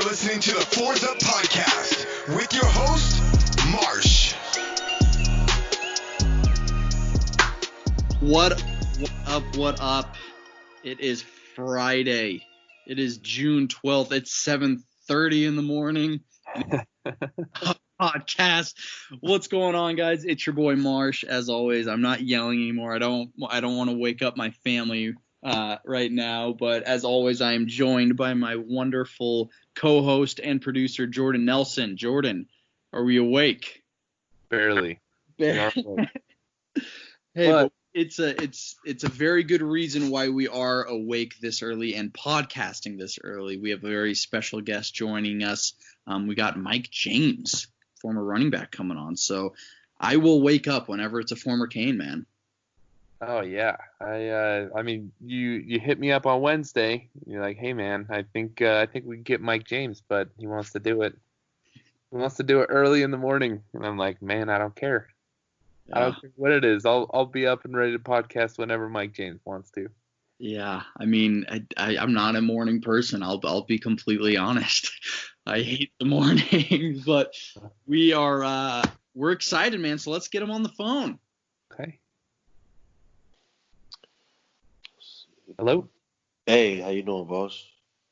listening to the Fours Up Podcast with your host, Marsh. What up? It is Friday. It is June 12th. It's 7:30 in the morning. Podcast. What's going on, guys? It's your boy Marsh. As always, I'm not yelling anymore. I don't want to wake up my family right now, but as always, I am joined by my wonderful co-host and producer Jordan Nelson. Jordan, are we awake? Barely. Hey, but it's a very good reason why we are awake this early and podcasting this early. We have a very special guest joining us. We got Mike James, former running back, coming on. So I will wake up whenever it's a former Cane, man. Oh yeah. I mean, you hit me up on Wednesday. You're like, hey man, I think we can get Mike James, but he wants to do it. He wants to do it early in the morning, and I'm like, man, I don't care. I don't care what it is. I'll be up and ready to podcast whenever Mike James wants to. Yeah, I mean, I'm not a morning person. I'll be completely honest. I hate the morning, but we're excited, man. So let's get him on the phone. Okay. Hello. Hey, how you doing, boss?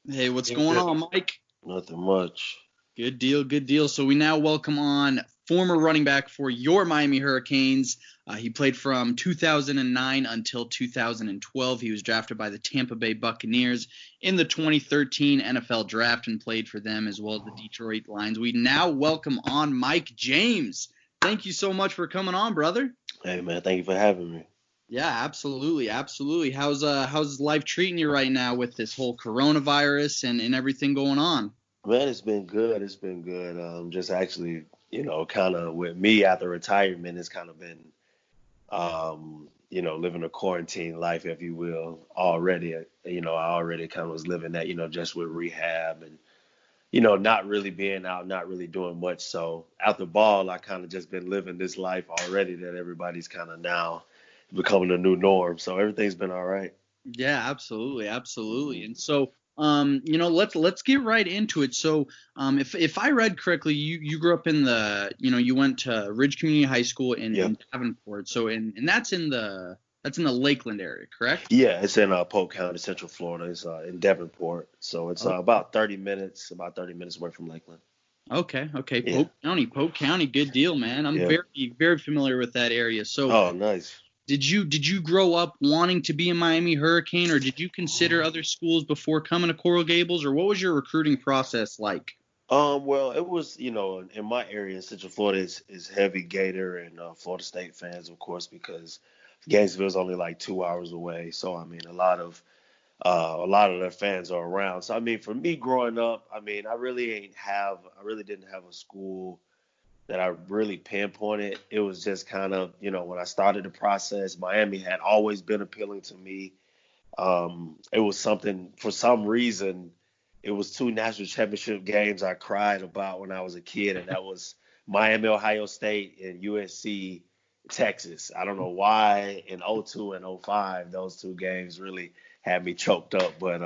Hey, what's going on, Mike? Nothing much. Good deal. So we now welcome on former running back for your Miami Hurricanes. He played from 2009 until 2012. He was drafted by the Tampa Bay Buccaneers in the 2013 NFL Draft and played for them as well as the Detroit Lions. We now welcome on Mike James. Thank you so much for coming on, brother. Hey, man, thank you for having me. Yeah, absolutely. How's life treating you right now with this whole coronavirus and everything going on? Man, it's been good. Just actually, kind of with me after retirement, it's kind of been, living a quarantine life, if you will, already. I already kind of was living that, just with rehab and, not really being out, not really doing much. So after ball, I kind of just been living this life already that everybody's kind of now becoming a new norm. So everything's been all right. Yeah, absolutely. And so, let's get right into it. So, if I read correctly, you grew up in you went to Ridge Community High School in Davenport. So, and that's in the Lakeland area, correct? Yeah, it's in Polk County, Central Florida. It's in Davenport. So it's about 30 minutes away from Lakeland. Okay. Yeah. Polk County, good deal, man. I'm very, very familiar with that area. So, oh, nice. Did you grow up wanting to be a Miami Hurricane, or did you consider other schools before coming to Coral Gables, or what was your recruiting process like? Well, it was, in my area in Central Florida is heavy Gator and Florida State fans, of course, because Gainesville is only like 2 hours away. So, I mean, a lot of their fans are around. So, I mean, for me growing up, I mean, I really didn't have a school that I really pinpointed. It was just kind of, when I started the process, Miami had always been appealing to me. It was something, for some reason, it was 2 national championship games I cried about when I was a kid, and that was Miami, Ohio State, and USC, Texas. I don't know why in 02 and 05, those 2 games really had me choked up. But,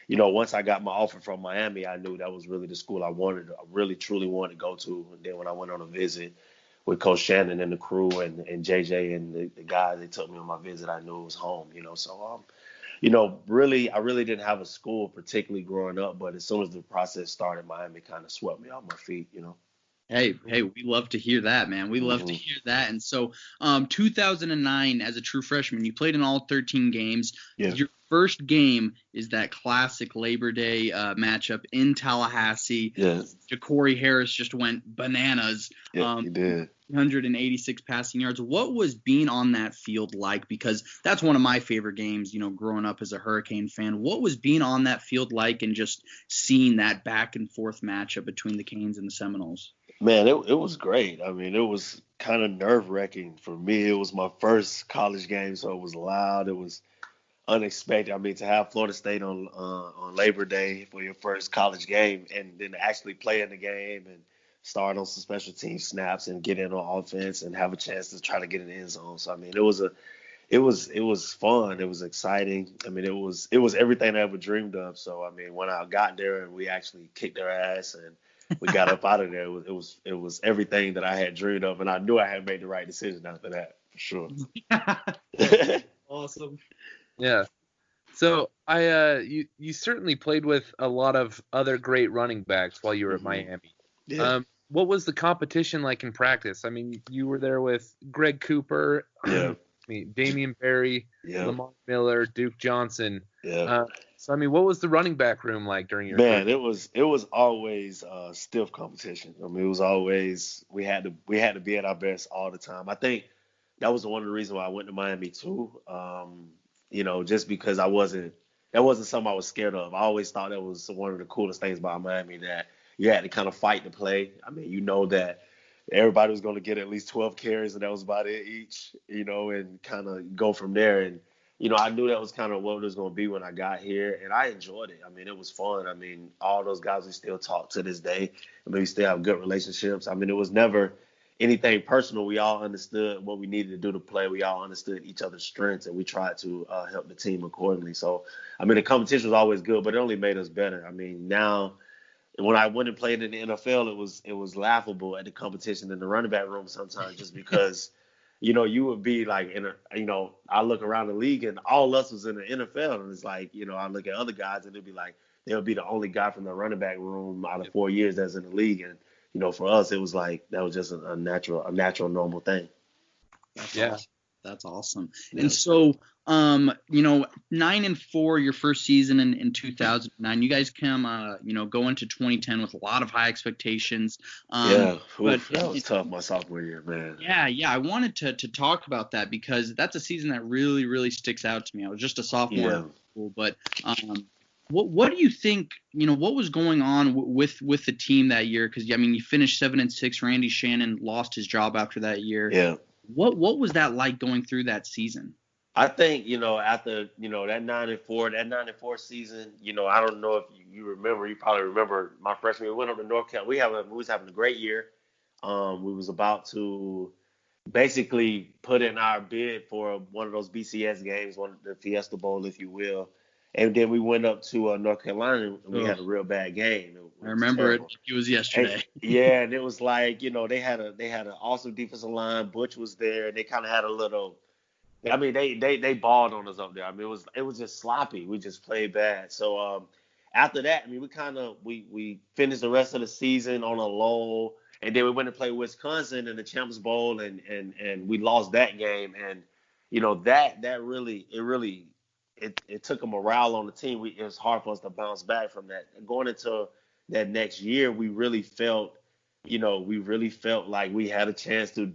once I got my offer from Miami, I knew that was really the school I really truly wanted to go to. And then when I went on a visit with Coach Shannon and the crew and JJ and the guys, they took me on my visit, I knew it was home, So, really, I really didn't have a school particularly growing up. But as soon as the process started, Miami kind of swept me off my feet, Hey, we love to hear that, man. We love to hear that. And so 2009, as a true freshman, you played in all 13 games. Yeah. Your first game is that classic Labor Day matchup in Tallahassee. Yeah. Ja'Cory Harris just went bananas. Yeah, he did. 186 passing yards. What was being on that field like? Because that's one of my favorite games, growing up as a Hurricane fan. What was being on that field like, and just seeing that back and forth matchup between the Canes and the Seminoles? Man, it was great. I mean, it was kind of nerve-wracking for me. It was my first college game, so it was loud. It was unexpected. I mean, to have Florida State on Labor Day for your first college game, and then to actually play in the game and start on some special team snaps and get in on offense and have a chance to try to get in the end zone. So, I mean, it was it was fun. It was exciting. I mean, it was everything I ever dreamed of. So I mean, when I got there and we actually kicked their ass and we got up out of there, it was everything that I had dreamed of, and I knew I had made the right decision after that for sure. Awesome. Yeah. So you certainly played with a lot of other great running backs while you were at hmm Miami. Yeah, What was the competition like in practice? I mean, you were there with Greg Cooper, yeah, Damian Barry, yeah, Lamar Miller, Duke Johnson. yeah. So I mean, what was the running back room like during your Man, first? it was always stiff competition. I mean, it was always we had to be at our best all the time. I think that was one of the reasons why I went to Miami too. Just because that wasn't something I was scared of. I always thought that was one of the coolest things about Miami, that you had to kind of fight to play. I mean, that everybody was going to get at least 12 carries, and that was about it each. And kind of go from there. And I knew that was kind of what it was going to be when I got here, and I enjoyed it. I mean, it was fun. I mean, all those guys we still talk to this day. I mean, we still have good relationships. I mean, it was never anything personal. We all understood what we needed to do to play. We all understood each other's strengths, and we tried to help the team accordingly. So, I mean, the competition was always good, but it only made us better. I mean, now when I went and played in the NFL, it was laughable at the competition in the running back room sometimes, just because you would be like I look around the league and all us was in the NFL, and it's like, I look at other guys and it'd be like they'll be the only guy from the running back room out of 4 years that's in the league, and for us it was like that was just a natural normal thing. That's Yeah. awesome. That's awesome. Yeah. And so, 9-4, your first season in 2009. You guys go into 2010 with a lot of high expectations. Yeah, But that was tough my sophomore year, man. yeah. I wanted to talk about that because that's a season that really, really sticks out to me. I was just a sophomore Yeah. in school, but what do you think? What was going on with the team that year? Because I mean, you finished 7-6. Randy Shannon lost his job after that year. Yeah. What was that like going through that season? I think, after, that 9-4 season, I don't know if you remember, you probably remember my freshman year. We went up to North Carolina. We was having a great year. We was about to basically put in our bid for one of those BCS games, one of the Fiesta Bowl, if you will. And then we went up to North Carolina, and we had a real bad game. It I was remember terrible. it was And, yesterday. yeah, and it was like, they had an awesome defensive line. Butch was there, and they kind of had a little. I mean, they balled on us up there. I mean, it was just sloppy. We just played bad. So after that, I mean, we finished the rest of the season on a low, and then we went and played Wisconsin in the Champs Bowl, and we lost that game. And that really it took a morale on the team. It was hard for us to bounce back from that. Going into that next year, we really felt like we had a chance to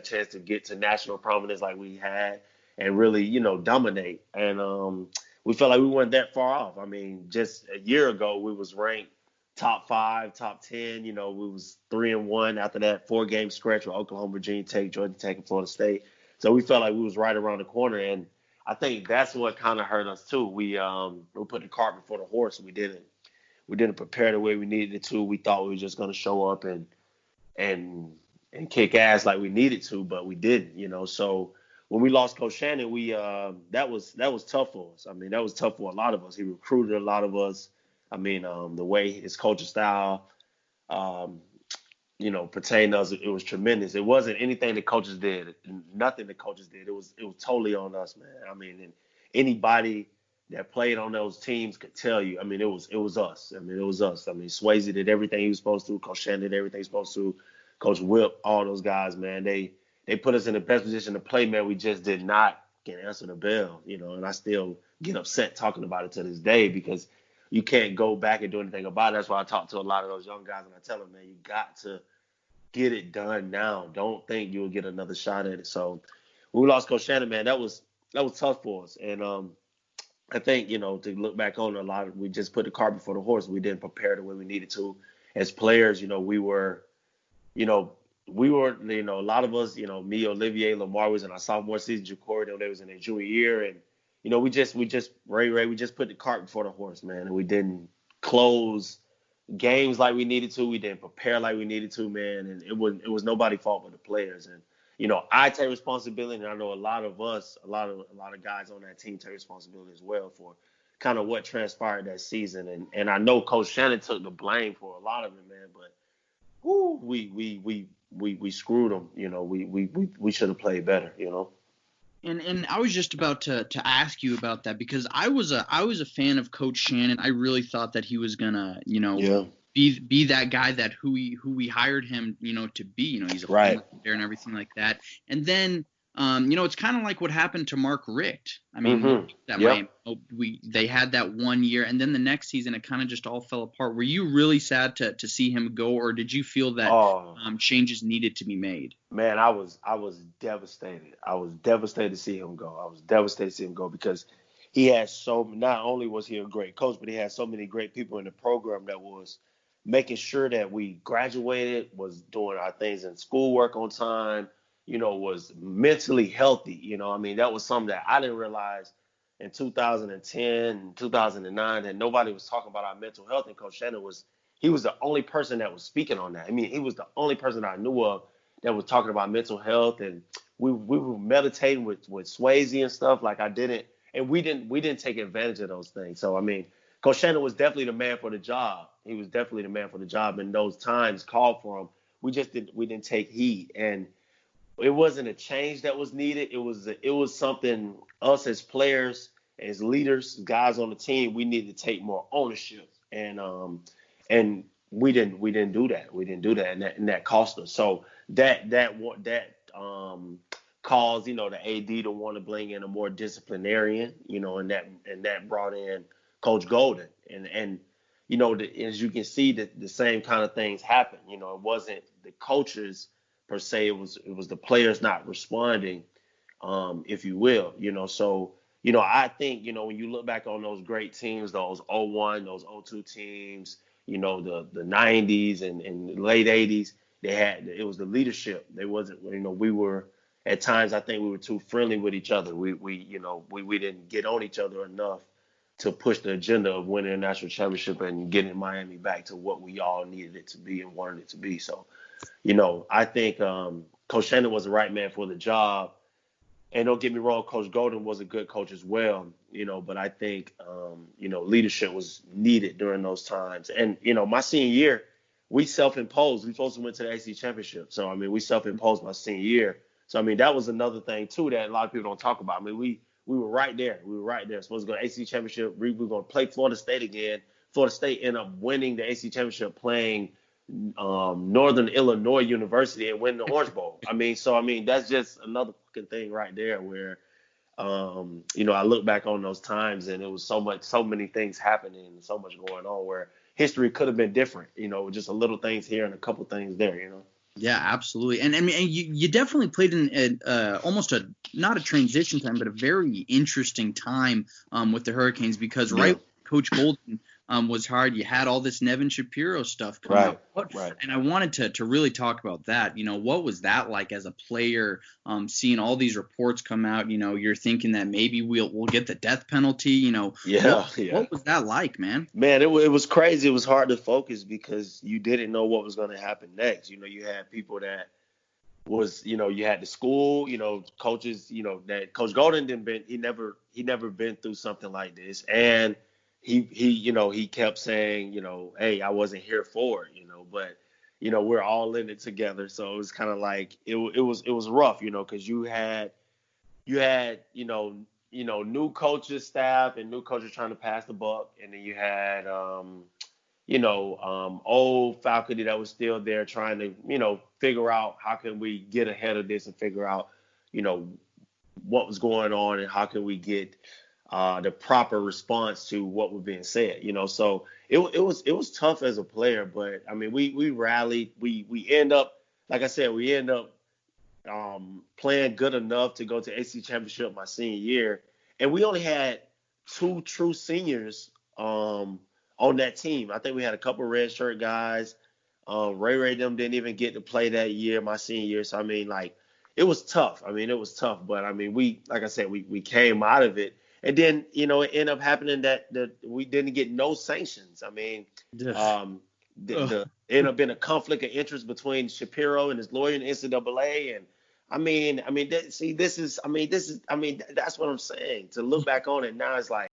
chance to get to national prominence like we had, and really, dominate. And we felt like we weren't that far off. I mean, just a year ago we was ranked top 5, top 10. We was 3-1 after that 4-game stretch with Oklahoma, Virginia Tech, Georgia Tech, and Florida State. So we felt like we was right around the corner, and I think that's what kind of hurt us too. We put the cart before the horse. We didn't prepare the way we needed to. We thought we were just going to show up and kick ass like we needed to, but we didn't. So when we lost Coach Shannon, we that was tough for us. I mean, that was tough for a lot of us. He recruited a lot of us. I mean, the way his coaching style, pertained to us, it was tremendous. It wasn't anything the coaches did, nothing the coaches did. It was totally on us, man. I mean, and anybody that played on those teams could tell you. I mean, it was us. I mean, it was us. I mean, Swayze did everything he was supposed to. Coach Shannon did everything he was supposed to. Coach Whip, all those guys, man, they put us in the best position to play, man. We just did not get answer the bell, and I still get upset talking about it to this day because you can't go back and do anything about it. That's why I talk to a lot of those young guys and I tell them, man, you got to get it done now. Don't think you'll get another shot at it. So when we lost Coach Shannon, man, that was tough for us. And I think, to look back on we just put the cart before the horse. We didn't prepare the way we needed to. As players, we were, a lot of us, me, Olivier, Lamar was in our sophomore season, Ja'Cory, they was in their junior year. And, we just Ray, we just put the cart before the horse, man. And we didn't close games like we needed to. We didn't prepare like we needed to, man. And it was nobody's fault but the players. And I take responsibility, and I know a lot of us, a lot of guys on that team take responsibility as well for kind of what transpired that season. And I know Coach Shannon took the blame for a lot of it, man. But whoo, we screwed them. We should have played better. And I was just about to ask you about that, because I was a fan of Coach Shannon. I really thought that he was gonna, be that guy that who we hired him, to be. He's a right player and everything like that. And then it's kind of like what happened to Mark Richt. I mean, they had that 1 year, and then the next season it kind of just all fell apart. Were you really sad to see him go, or did you feel that changes needed to be made? Man, I was devastated. I was devastated to see him go. Because he had not only was he a great coach, but he had so many great people in the program that was making sure that we graduated, was doing our things in schoolwork on time, was mentally healthy. That was something that I didn't realize in 2010 and 2009, that nobody was talking about our mental health. And Coach Shannon was the only person that was speaking on that. He was the only person I knew of that was talking about mental health. And we were meditating with Swayze and stuff. We didn't take advantage of those things. So, Coach Shannon was definitely the man for the job. He was definitely the man for the job, and those times called for him. We didn't take heed, and it wasn't a change that was needed. It was something us as players, as leaders, guys on the team, we needed to take more ownership, and we didn't do that. And that cost us. So that caused the AD to want to bring in a more disciplinarian, and that brought in Coach Golden, and as you can see, the same kind of things happen. It wasn't the coaches per se; it was the players not responding, if you will. So I think when you look back on those great teams, those 01, those 02 teams, the 90s and late 80s, it was the leadership. They wasn't, we were at times, I think we were too friendly with each other. We didn't get on each other enough to push the agenda of winning a national championship and getting Miami back to what we all needed it to be and wanted it to be. So, I think Coach Shannon was the right man for the job. And don't get me wrong, Coach Golden was a good coach as well, but I think, leadership was needed during those times. And, my senior year, we self-imposed. We supposed to went to the AC championship. So, we self-imposed my senior year. So, that was another thing, too, that a lot of people don't talk about. We were right there. Supposed to go to AC championship. We were going to play Florida State again. Florida State ended up winning the AC championship, playing Northern Illinois University, and winning the Orange Bowl. That's just another fucking thing right there where, I look back on those times, and it was so many things happening and so much going on where history could have been different, just a little things here and a couple things there, Yeah, absolutely. And you definitely played in almost not a transition time, but a very interesting time with the Hurricanes, because Coach Golden was hard. You had all this Nevin Shapiro stuff come out. Right. And I wanted to really talk about that. What was that like as a player, seeing all these reports come out? You're thinking that maybe we'll get the death penalty. What was that like, man? Man, it was crazy. It was hard to focus because you didn't know what was going to happen next. You had people that was, you had the school, coaches, that Coach Golden he never been through something like this. And he kept saying, hey, I wasn't here for it, but, we're all in it together. So it was kind of like, it was rough, because you had, new coaches, staff, and new coaches trying to pass the buck. And then you had, old faculty that was still there trying to, figure out how can we get ahead of this and figure out, what was going on and how can we get the proper response to what was being said, So it was tough as a player, but we rallied. We end up, like I said, playing good enough to go to AC championship my senior year, and we only had 2 true seniors on that team. I think we had a couple red shirt guys. Ray them didn't even get to play that year, my senior year. So it was tough. It was tough, but we, like I said, we came out of it. And then, it ended up happening that we didn't get no sanctions. Ended up being a conflict of interest between Shapiro and his lawyer in the NCAA. And I mean, see, this is, I mean, that's what I'm saying. To look back on it now, it's like,